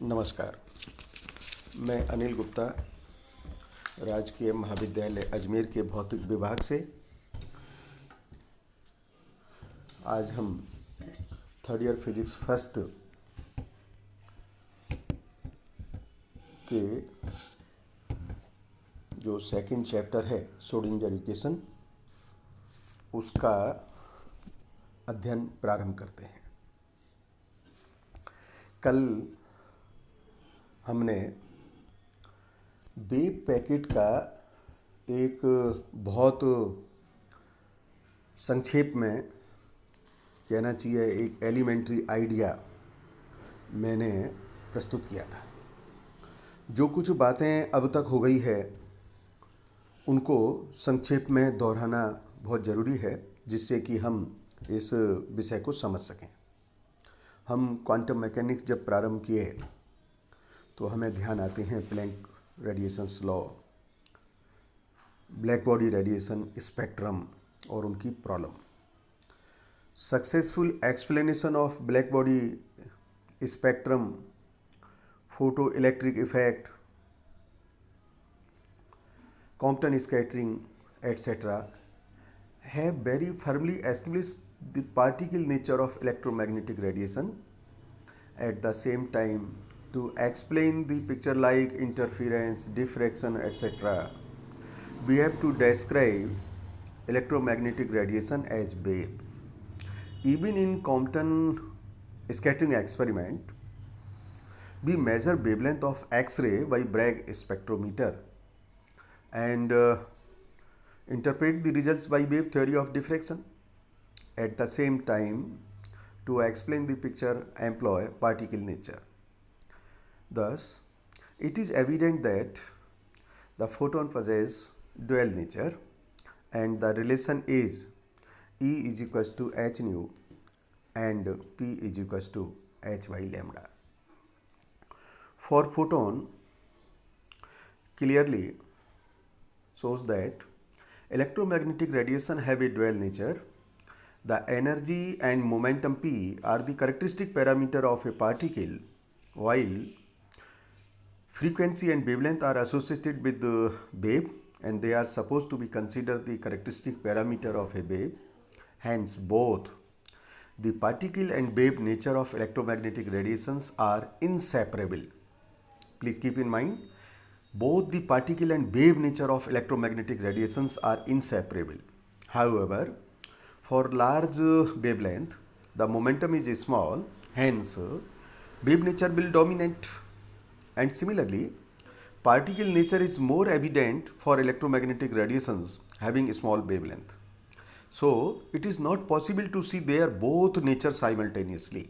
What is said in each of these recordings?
नमस्कार। मैं अनिल गुप्ता, राजकीय महाविद्यालय अजमेर के भौतिक विभाग से। आज हम थर्ड ईयर फिजिक्स फर्स्ट के जो सेकंड चैप्टर है श्रोडिंगर इक्वेशन, उसका अध्ययन प्रारंभ करते हैं। कल हमने वेव पैकेट का एक बहुत संक्षेप में कहना चाहिए एक एलिमेंट्री आइडिया मैंने प्रस्तुत किया था। जो कुछ बातें अब तक हो गई है उनको संक्षेप में दोहराना बहुत ज़रूरी है, जिससे कि हम इस विषय को समझ सकें। हम क्वांटम मैकेनिक्स जब प्रारंभ किए तो हमें ध्यान आते हैं Planck radiations law, black body radiation spectrum और उनकी problem. Successful explanation of black body spectrum, photo electric effect, Compton scattering, etc., have very firmly established the particle nature of electromagnetic radiation. At the same time, to explain the picture like interference, diffraction, etc., we have to describe electromagnetic radiation as wave. Even in Compton scattering experiment, we measure wavelength of X-ray by Bragg spectrometer and interpret the results by wave theory of diffraction. At the same time, to explain the picture, employ particle nature. Thus, it is evident that the photon possesses dual nature and the relation is E is equals to h nu and P is equals to h by lambda. For photon, clearly shows that electromagnetic radiation have a dual nature. The energy and momentum P are the characteristic parameter of a particle, while frequency and wavelength are associated with the wave and they are supposed to be considered the characteristic parameter of a wave. Hence, both the particle and wave nature of electromagnetic radiations are inseparable. Please keep in mind, both the particle and wave nature of electromagnetic radiations are inseparable. However, for large wavelength, the momentum is small, hence wave nature will dominate. And similarly, particle nature is more evident for electromagnetic radiations having small wavelength. So, it is not possible to see their both nature simultaneously.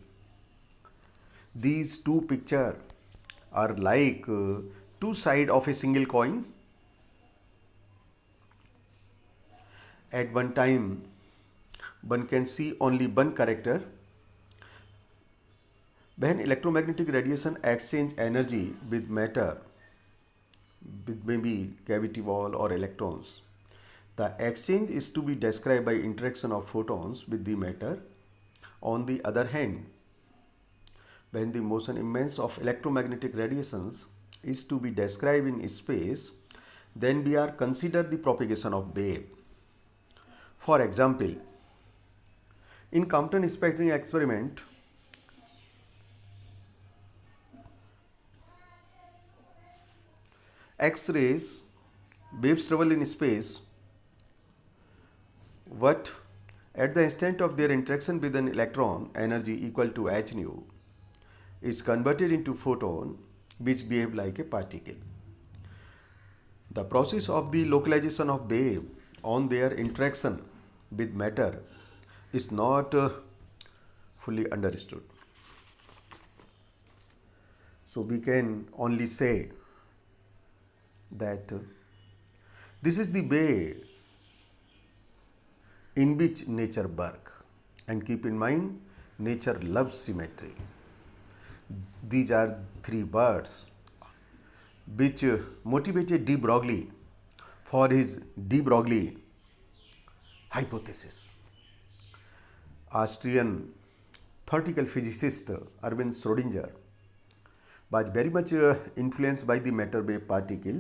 These two pictures are like two sides of a single coin. At one time, one can see only one character. When electromagnetic radiation exchange energy with matter, with maybe cavity wall or electrons, the exchange is to be described by interaction of photons with the matter. On the other hand, when the motion immense of electromagnetic radiations is to be described in space, then we are consider the propagation of wave. For example, in Compton spectrum experiment, X-rays waves travel in space, but at the instant of their interaction with an electron, energy equal to h nu is converted into photon which behave like a particle. The process of the localization of wave on their interaction with matter is not fully understood. So we can only say that this is the way in which nature works. And keep in mind, nature loves symmetry. These are three words which motivated de Broglie for his de Broglie hypothesis. Austrian theoretical physicist Erwin Schrödinger was very much influenced by the matter wave particle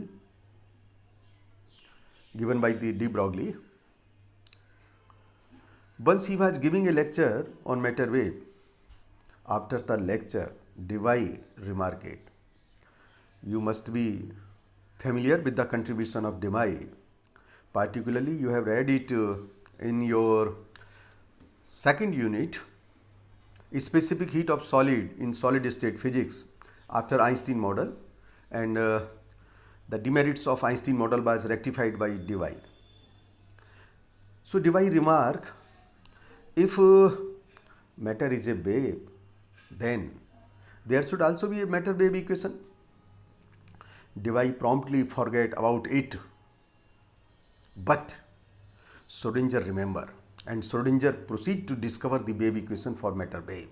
given by the de Broglie. Once he was giving a lecture on matter wave. After the lecture, Debye remarked, "You must be familiar with the contribution of Debye. Particularly, you have read it in your second unit, specific heat of solid in solid state physics after Einstein model, and the demerits of Einstein model was rectified by Debye." So Debye remark, if matter is a wave, then there should also be a matter wave equation. Debye promptly forget about it. But Schrodinger remember, and Schrodinger proceed to discover the wave equation for matter wave.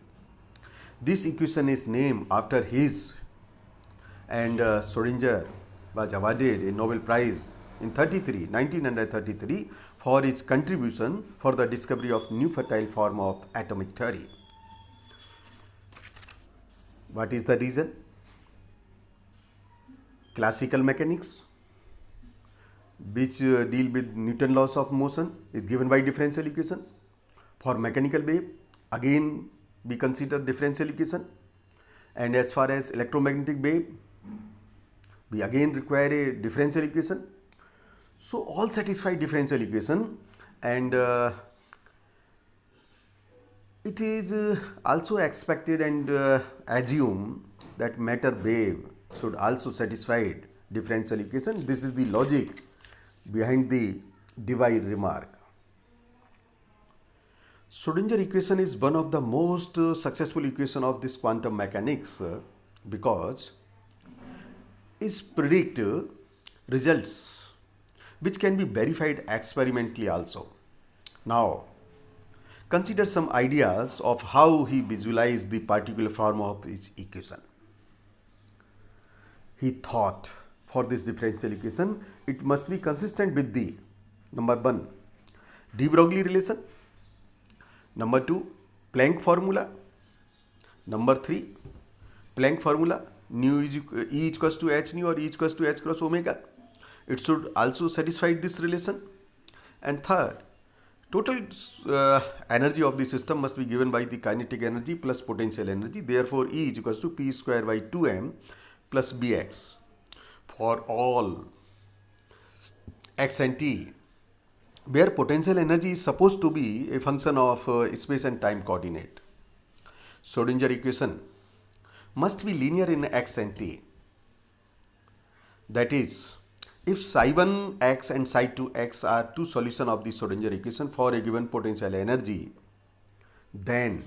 This equation is named after his, and Schrodinger was awarded a Nobel Prize in 1933 for his contribution for the discovery of new fertile form of atomic theory. What is the reason? Classical mechanics, which deal with Newton laws of motion, is given by differential equation. For mechanical wave, again we consider differential equation, and as far as electromagnetic wave, we again require a differential equation. So all satisfy differential equation, and it is also expected and assumed that matter wave should also satisfy differential equation. This is the logic behind the Debye remark. Schrodinger equation is one of the most successful equation of this quantum mechanics because it predict results which can be verified experimentally also. Now, consider some ideas of how he visualized the particular form of his equation. He thought for this differential equation, it must be consistent with the number 1, de Broglie relation, number 2, Planck formula, number 3, Planck formula, nu is E equals to h nu or E equals to h cross omega. It should also satisfy this relation. And third, total energy of the system must be given by the kinetic energy plus potential energy. Therefore, E is equals to P square by 2m plus Bx for all x and t, where potential energy is supposed to be a function of space and time coordinate. Schrodinger equation must be linear in x and t. That is, if psi1 x and psi2 x are two solutions of the Schrodinger equation for a given potential energy, then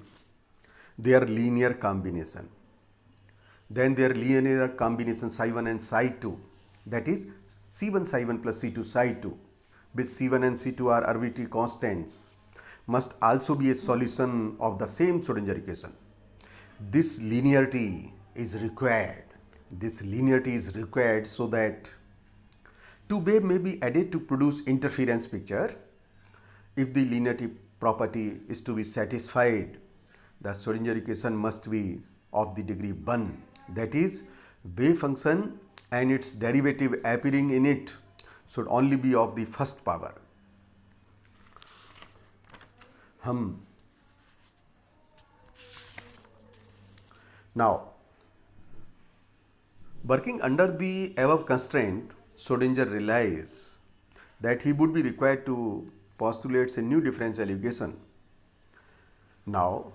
their linear combination. Then their linear combination psi1 and psi2, that is c1 psi1 plus c2 psi2, which c1 and c2 are arbitrary constants, must also be a solution of the same Schrodinger equation. This linearity is required. This linearity is required so that two waves may be added to produce interference picture. If the linearity property is to be satisfied, the Schrodinger equation must be of the degree 1. That is, wave function and its derivative appearing in it should only be of the first power. Now, working under the above constraint, Schrodinger realized that he would be required to postulate a new differential equation, now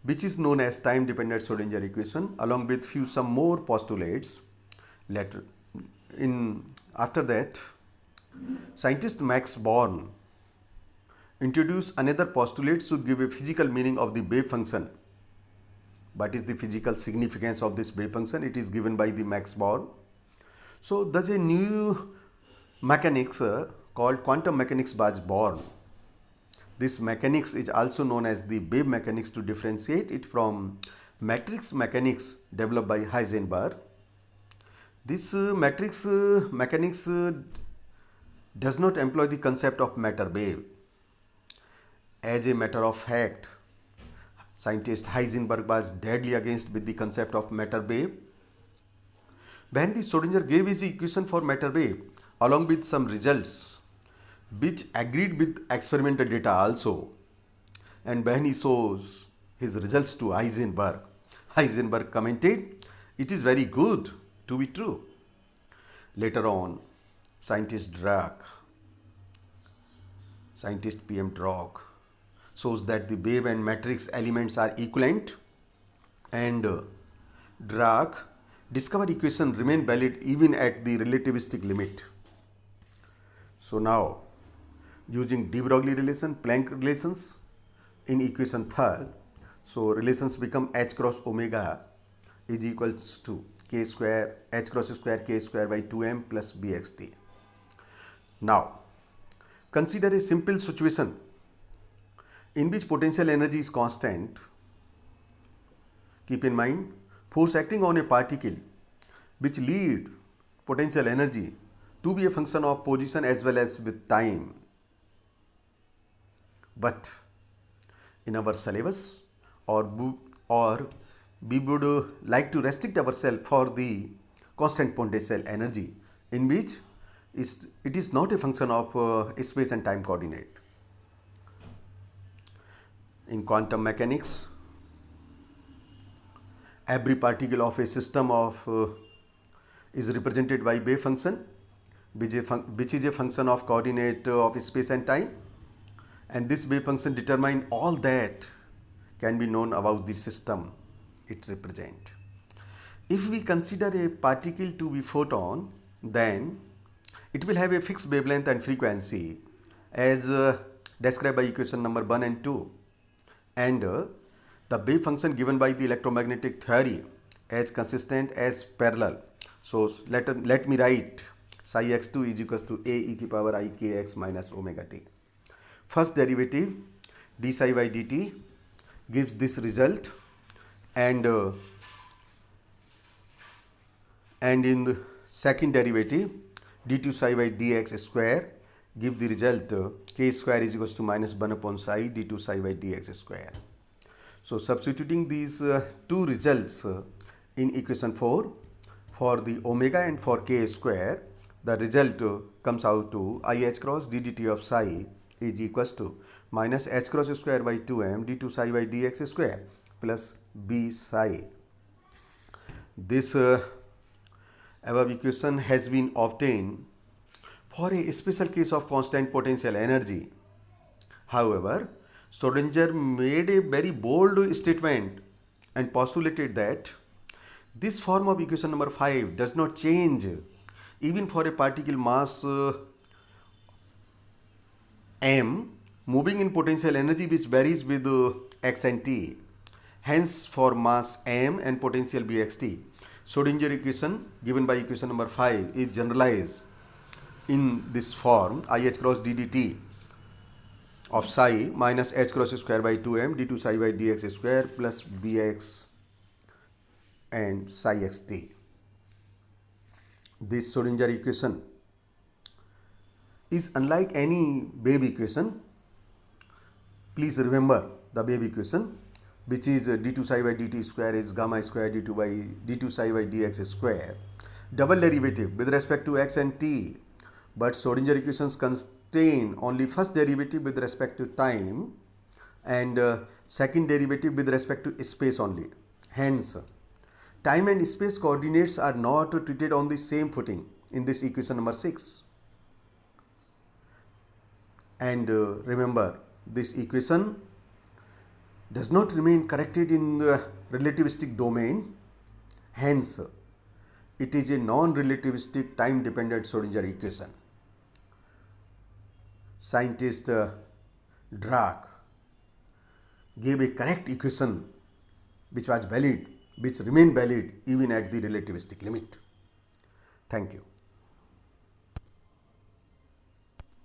which is known as time dependent Schrodinger equation, along with some more postulates. After that, scientist Max Born introduced another postulate to give a physical meaning of the wave function. What is the physical significance of this wave function? It is given by the Max Born. So thus a new mechanics called quantum mechanics was born. This mechanics is also known as the wave mechanics to differentiate it from matrix mechanics developed by Heisenberg. This matrix mechanics does not employ the concept of matter wave. As a matter of fact, scientist Heisenberg was deadly against with the concept of matter wave, When the Schrodinger gave his equation for matter wave along with some results which agreed with experimental data also, and when he shows his results to Heisenberg, Heisenberg commented, "It is very good to be true." Later on, scientist PM Dirac shows that the wave and matrix elements are equivalent, and Dirac discovered equation remain valid even at the relativistic limit. So now, using de Broglie relation, Planck relations in equation third, so relations become h cross omega is equals to k square h cross square k square by 2m plus bxt. Now, consider a simple situation in which potential energy is constant. Keep in mind, force acting on a particle which lead potential energy to be a function of position as well as with time. But in our syllabus, or we would like to restrict ourselves for the constant potential energy, in which it is not a function of space and time coordinate. In quantum mechanics, every particle of a system is represented by wave function, which is a function of coordinate of space and time, and this wave function determine all that can be known about the system it represents. If we consider a particle to be photon, then it will have a fixed wavelength and frequency as described by equation number 1 and 2, and the wave function given by the electromagnetic theory as consistent as parallel. So let me write psi x2 is equals to a e to the power I kx minus omega t. First derivative d psi by dt gives this result, and in the second derivative d2 psi by dx square give the result k square is equals to minus 1 upon psi d2 psi by dx square. So substituting these two results in equation 4 for the omega and for k square, the result comes out to I h cross d dt of psi is equals to minus h cross square by 2m d2 psi by dx square plus b psi. This above equation has been obtained for a special case of constant potential energy. However, Schrodinger made a very bold statement and postulated that this form of equation number 5 does not change even for a particle mass m moving in potential energy which varies with x and t. Hence, for mass m and potential bxt, Schrodinger equation given by equation number 5 is generalized in this form I h cross d dt of psi minus h cross square by 2m d2 psi by dx square plus bx and psi xt. This Schrodinger equation is unlike any wave equation. Please remember the wave equation, which is d2 psi by dt square is gamma square d2 psi by dx square, double derivative with respect to x and t, but Schrodinger equations contain only first derivative with respect to time and second derivative with respect to space only. Hence, time and space coordinates are not treated on the same footing in this equation number 6. And remember, this equation does not remain corrected in the relativistic domain. Hence, it is a non-relativistic time-dependent Schrodinger equation. Scientist Dirac gave a correct equation which was valid, which remained valid even at the relativistic limit. Thank you.